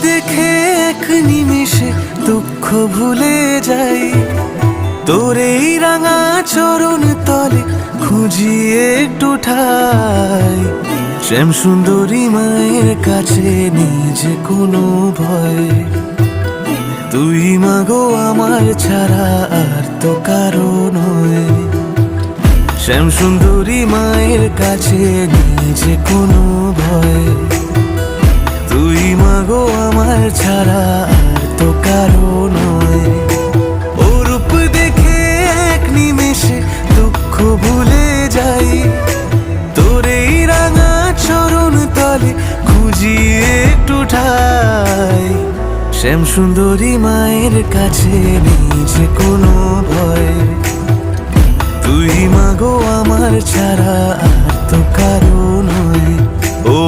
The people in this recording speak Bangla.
দেখে এক নিমেষে দুঃখ ভুলে যাই, তোর এই রাঙা চরণ তলে খুঁজি একটু ঠাই। শ্যাম সুন্দরী মায়ের কাছে নিজে কোনো ভয়, তুই মাগো আমার ছাড়া আর তো কারো নয়। শ্যাম সুন্দরী মায়ের কাছে নিজে কোনো ভয়, তুই মাগো আমার ছাড়া আর তো কারো নয়। ও রূপ দেখে এক নিমেষে দুঃখ ভুলে যাই, তোর এই রাঙা চরণ তলে খুঁজি একটু ঠাই। শ্যাম সুন্দরী মায়ের কাছে নিজে কোনো ভয়, তুই মাগো আমার ছাড়া আর তো কারো নয়। ও